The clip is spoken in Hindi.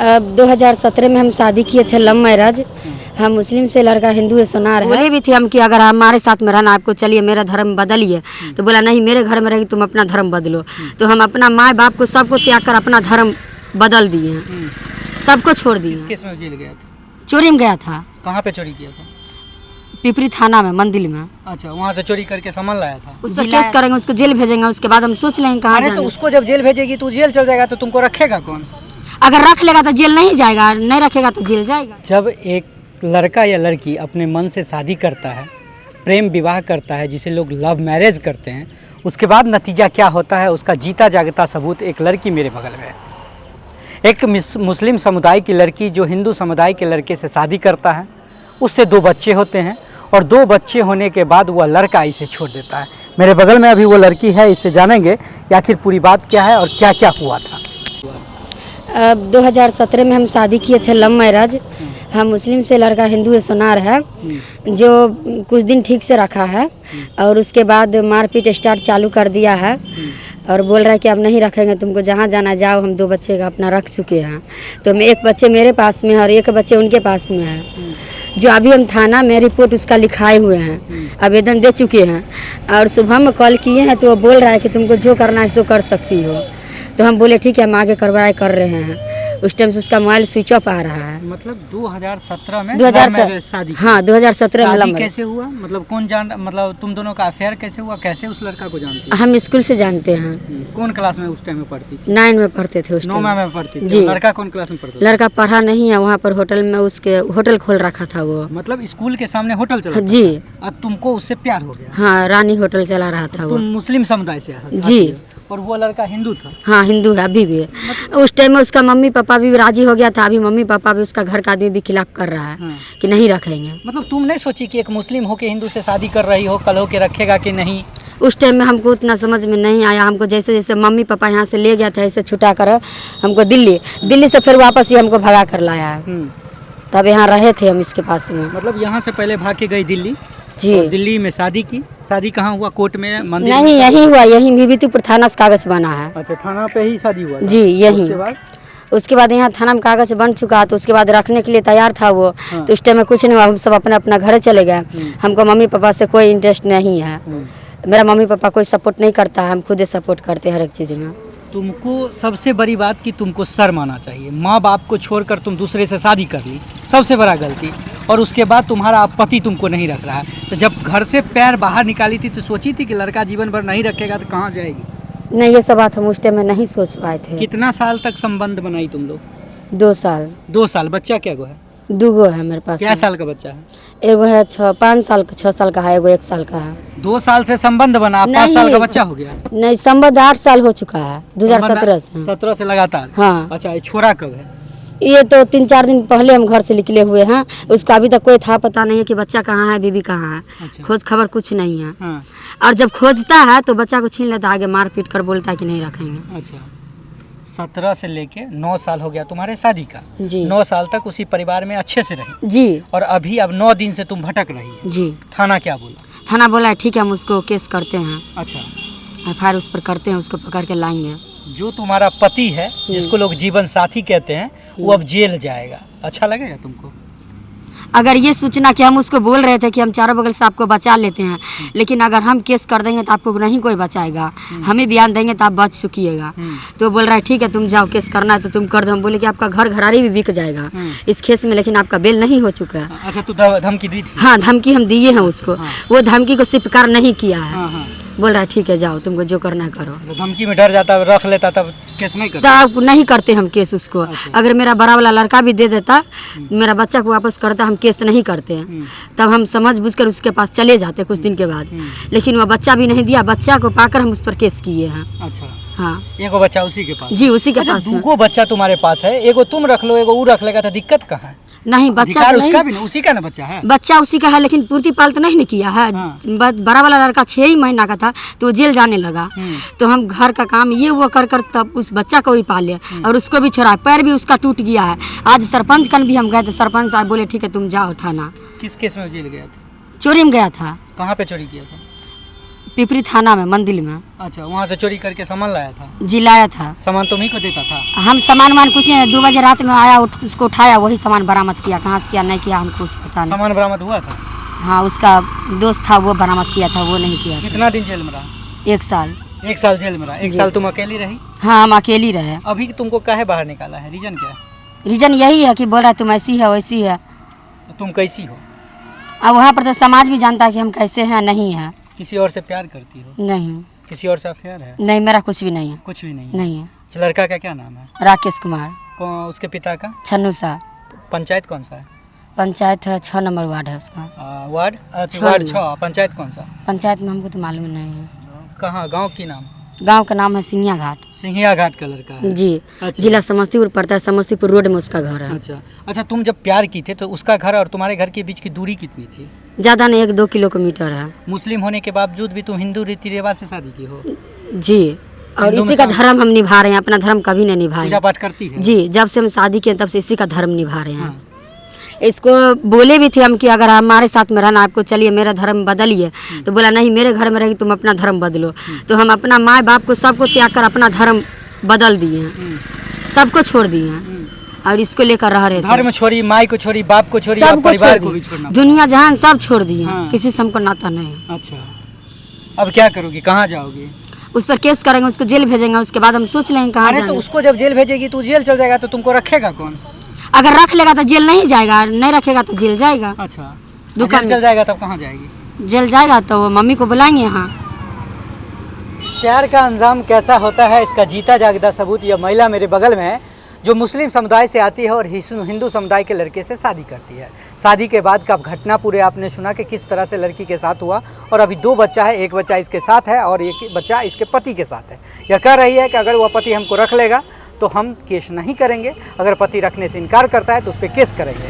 अब 2017 में हम शादी किए थे, लव मैरिज। हम मुस्लिम से, लड़का हिंदू है, सुनार है। बोले भी थे हम कि अगर हमारे साथ में रहना आपको, चलिए मेरा धर्म बदलिए। तो बोला नहीं, मेरे घर में रहेगी, तुम अपना धर्म बदलो। तो हम अपना माँ बाप को सबको त्याग कर अपना धर्म बदल दिए हैं, सबको छोड़ दिए। किस केस में जेल गया था? चोरी में गया था। कहाँ पे चोरी किया था? पिपरी थाना में, मंदिर में। अच्छा, वहाँ से चोरी करके सामान लाया था। उस पर केस करेंगे, उसको जेल भेजेंगे, उसके बाद हम सोच लेंगे कहाँ जाना। तो उसको जब जेल भेजेगी तो जेल चल जाएगा, तो तुमको रखेगा कौन? अगर रख लेगा तो जेल नहीं जाएगा, नहीं रखेगा तो जेल जाएगा। जब एक लड़का या लड़की अपने मन से शादी करता है, प्रेम विवाह करता है, जिसे लोग लव मैरिज करते हैं, उसके बाद नतीजा क्या होता है उसका जीता जागता सबूत एक लड़की मेरे बगल में है। एक मुस्लिम समुदाय की लड़की जो हिंदू समुदाय के लड़के से शादी करता है, उससे 2 बच्चे होते हैं और 2 बच्चे होने के बाद वह लड़का इसे छोड़ देता है। मेरे बगल में अभी वो लड़की है, इससे जानेंगे कि आखिर पूरी बात क्या है और क्या क्या हुआ था। अब 2017 में हम शादी किए थे, लव मैरिज। हम मुस्लिम से, लड़का हिंदू है, सुनार है। जो कुछ दिन ठीक से रखा है और उसके बाद मारपीट स्टार्ट चालू कर दिया है और बोल रहा है कि अब नहीं रखेंगे, तुमको जहाँ जाना जाओ। हम 2 बच्चे का अपना रख चुके हैं, तो एक बच्चे मेरे पास में है और एक बच्चे उनके पास में है। जो अभी हम थाना में रिपोर्ट उसका लिखाए हुए हैं, आवेदन दे चुके हैं। और सुबह में कॉल किए हैं तो वो बोल रहा है कि तुमको जो करना है सो कर सकती हो। तो हम बोले ठीक है, हम आगे कार्रवाई कर रहे हैं। उस टाइम से उसका मोबाइल स्विच ऑफ आ रहा है। मतलब 2017 में 2017 शादी? हाँ, 2017 में। शादी कैसे हुआ? मतलब कौन जान, मतलब तुम दोनों का अफेयर कैसे हुआ? कैसे उस लड़का को जानती? हम स्कूल से जानते हैं। कौन क्लास में उस टाइम में पढ़ती थी? 9 में पढ़ते थे उस टाइम। 9 में पढ़ती थी। जी। लड़का कौन क्लास में पढ़ता था? लड़का पढ़ा नहीं है, वहाँ पर होटल में उसके होटल खोल रखा था वो। मतलब स्कूल के सामने होटल चला? जी। और तुमको उससे प्यार हो गया? हाँ, रानी होटल चला रहा था वो। तुम मुस्लिम समुदाय से है? जी। और वो लड़का हिंदू था? हाँ, हिंदू है अभी भी। उस टाइम में उसका मम्मी पापा भी राजी हो गया था। अभी मम्मी पापा भी, उसका घर का आदमी भी खिलाफ कर रहा है कि नहीं रखेंगे। मतलब तुम नहीं सोची कि एक मुस्लिम हो के हिंदू से शादी कर रही हो, कल हो के रखेगा कि नहीं? उस टाइम में हमको उतना समझ में नहीं आया। हमको जैसे जैसे मम्मी पापा यहाँ से ले गया था, ऐसे छुटा कर हमको दिल्ली से फिर वापस ही हमको भगा कर लाया है। तब यहाँ रहे थे हम इसके पास में। मतलब यहाँ से पहले भाग के गई दिल्ली? जी। और दिल्ली में शादी की? शादी कहाँ हुआ? कोर्ट में, मंदिर नहीं, यही हुआ, यही विभूतिपुर थाना से कागज बना है। अच्छा, थाना पे ही शादी हुआ? जी, यही। उसके बाद यहाँ थाना में कागज बन चुका, तो उसके बाद रखने के लिए तैयार था वो। हाँ। तो उस टाइम में कुछ नहीं हुआ, हम सब अपना अपना घर चले गए। हमको मम्मी पापा से कोई इंटरेस्ट नहीं है। मेरा मम्मी पापा कोई सपोर्ट नहीं करता है, हम खुद ही सपोर्ट करते हैं हर एक चीज़ में। तुमको सबसे बड़ी बात कि तुमको शर्म आना चाहिए। माँ बाप को छोड़कर तुम दूसरे से शादी कर ली, सबसे बड़ा गलती। और उसके बाद तुम्हारा पति तुमको नहीं रख रहा है। तो जब घर से पैर बाहर निकाली थी तो सोची थी कि लड़का जीवन भर नहीं रखेगा तो कहाँ जाएगी? नहीं, ये सब बात हम उस टाइम में नहीं सोच पाए थे। कितना साल तक संबंध बनाई तुम लोग? 2 साल। 2 साल। बच्चा क्या गो है? 2 है मेरे पास। क्या साल का बच्चा है? एगो है 5 साल का, 6 साल का है, एगो 1 साल का है। 2 साल से संबंध बना, 5 साल का बच्चा हो गया? नहीं, संबंध 8 साल हो चुका है, 2017 से। 17 से लगातार? हाँ। अच्छा, ये छोरा कब है? ये तो 3-4 दिन पहले हम घर से निकले हुए हैं। उसका अभी तक कोई था पता नहीं है कि बच्चा कहाँ है, बीबी कहाँ है। अच्छा। खोज खबर कुछ नहीं है। हाँ। और जब खोजता है तो बच्चा को छीन लेता है, आगे मार पीट कर बोलता है कि नहीं रखेंगे। अच्छा, 17 से लेके 9 साल हो गया तुम्हारे शादी का? जी। 9 साल तक उसी परिवार में अच्छे से रही? जी। और अभी अब 9 दिन से तुम भटक रही है? जी। थाना क्या बोला? थाना बोला है ठीक है, हम उसको केस करते हैं। अच्छा। FIR उस पर करते हैं, उसको पकड़ के लाएंगे। जो तुम्हारा पति है, जिसको लोग जीवन साथी कहते हैं, वो अब जेल जाएगा, अच्छा लगेगा तुमको? अगर ये सोचना कि हम उसको बोल रहे थे कि हम चारों बगल से आपको बचा लेते हैं, लेकिन अगर हम केस कर देंगे तो आपको नहीं कोई बचाएगा, हमें बयान देंगे तो आप बच चुकिएगा। तो बोल रहा है ठीक है, तुम जाओ, केस करना है तो तुम कर दो। हम बोले कि आपका घर घरारी भी बिक जाएगा इस केस में, लेकिन आपका बेल नहीं हो चुका है। अच्छा, तू धमकी दी थी? हाँ, धमकी हम दिए हैं उसको। वो धमकी को स्वीकार नहीं किया है। हाँ। बोल रहा है ठीक है, जाओ, तुमको जो करना है करो। तो धमकी में डर जाता, रख लेता, तब केस नहीं करता? तब नहीं करते हम केस उसको। अगर मेरा बड़ा वाला लड़का भी दे देता, मेरा बच्चा को वापस करता, हम केस नहीं करते हैं। तब हम समझ बुझ कर उसके पास चले जाते कुछ दिन के बाद। लेकिन वह बच्चा भी नहीं दिया, बच्चा को पाकर हम उस पर केस किए हैं। अच्छा। हाँ। एगो बच्चा उसी के पास? जी, उसी के पास। 2 बच्चा तुम्हारे पास है, एगो तुम रख लो, एगो वो रख लेगा, तो दिक्कत कहाँ है? नहीं, बच्चा तो उसका भी ना, उसी का ना बच्चा है? बच्चा उसी का है, लेकिन पूर्ति पाल तो नहीं किया है। बड़ा वाला लड़का 6 ही महीना का था तो वो जेल जाने लगा। तो हम घर का काम ये वो कर कर तब उस बच्चा को भी पाले और उसको भी छोड़ा। पैर भी उसका टूट गया है। आज सरपंच कन भी हम गए तो सरपंच साहब बोले ठीक है, तुम जाओ थाना। किस केस में जेल गया था? चोरी में गया था। कहाँ पे चोरी किया था? पिपरी थाना में मंदिर में। अच्छा, वहाँ से चोरी करके सामान लाया था? जी लाया था। सामान तुम्हीं को देता था? हम सामान मान कुछ नहीं, 2 बजे रात में आया, उसको उठाया, वही सामान बरामद किया। कहाँ से किया नहीं किया हमको कुछ पता नहीं। सामान बरामद हुआ था? हाँ, उसका दोस्त था वो बरामद किया था, वो नहीं किया था। कितना दिन जेल में रहा? 1 साल। 1 साल जेल में रहा। 1 साल तुम अकेली रही? हाँ, हम अकेली रहे। अभी तुमको काहे बाहर निकाला है, रीजन क्या है? रीजन यही है कि बोल रहा तुम ऐसी है वैसी है। तो तुम कैसी हो? अब वहाँ पर तो समाज भी जानता है कि हम कैसे हैं, नहीं है। किसी और से प्यार करती हो? नहीं। किसी और से अफेयर है? नहीं, मेरा कुछ भी नहीं है। कुछ भी नहीं है? नहीं है। अच्छा, लड़का का क्या नाम है? राकेश कुमार। उसके पिता का? छन्नू शाह। पंचायत कौन सा है? पंचायत है 6 नंबर वार्ड है उसका। वार्ड? छः वार्ड में। 6। पंचायत कौन सा? पंचायत में हमको तो मालूम नहीं है। कहाँ, गांव की नाम? गांव का नाम है सिंहिया घाट। सिंहिया घाट का लड़का है? जी। अच्छा। जिला समस्तीपुर पड़ता है, समस्तीपुर रोड में उसका घर है। अच्छा अच्छा, तुम जब प्यार की थे तो उसका घर और तुम्हारे घर के बीच की दूरी कितनी थी? ज़्यादा नहीं, 1-2 किलोमीटर है। मुस्लिम होने के बावजूद भी तुम हिंदू रीति रिवाज से शादी की हो? जी, और हिंदू में इसी का शादी- धर्म हम निभा रहे हैं, अपना धर्म कभी नहीं निभाए। पूजा पाठ करती है? जी, जब से हम शादी किए तब से इसी का धर्म निभा रहे हैं। हाँ। इसको बोले भी थे हम कि अगर हमारे साथ में रहना आपको, चलिए मेरा धर्म बदलिए। तो बोला नहीं, मेरे घर में रहेगी, तुम अपना धर्म बदलो। तो हम अपना माँ बाप को सबको त्याग कर अपना धर्म बदल दिए हैं, सबको छोड़ दिए हैं और इसको लेकर रह रहे थे। धर्म छोड़ी, माई को छोड़ी, बाप को छोड़ी, और सबको परिवार छोड़ को भी दिए, छोड़ना? दुनिया जहान सब छोड़ दिए हैं। हाँ। किसी से हमको नाता नहीं है। अच्छा, अब क्या करोगी, कहाँ जाओगी? उस पर केस करेंगे, उसको जेल भेजेंगे, उसके बाद हम सोच लेंगे कहाँ अरे तो जाना। उसको जब जेल भेजेगी तो जेल चल जाएगा तो तुमको रखेगा कौन? अगर रख लेगा तो जेल नहीं जाएगा, नहीं रखेगा तो जेल जाएगा। अच्छा, दुकान जेल चल जाएगा तब कहाँ जाएगी? जेल जाएगा तो वो मम्मी को बुलाएंगे यहाँ। प्यार का अंजाम कैसा होता है, इसका जीता जागता सबूत यह महिला मेरे बगल में है, जो मुस्लिम समुदाय से आती है और हिंदू समुदाय के लड़के से शादी करती है। शादी के बाद का घटना पूरे आपने सुना कि किस तरह से लड़की के साथ हुआ, और अभी 2 बच्चा है, एक बच्चा इसके साथ है और एक बच्चा इसके पति के साथ है। यह कह रही है कि अगर वह पति हमको रख लेगा तो हम केस नहीं करेंगे, अगर पति रखने से इनकार करता है तो उस पर केस करेंगे।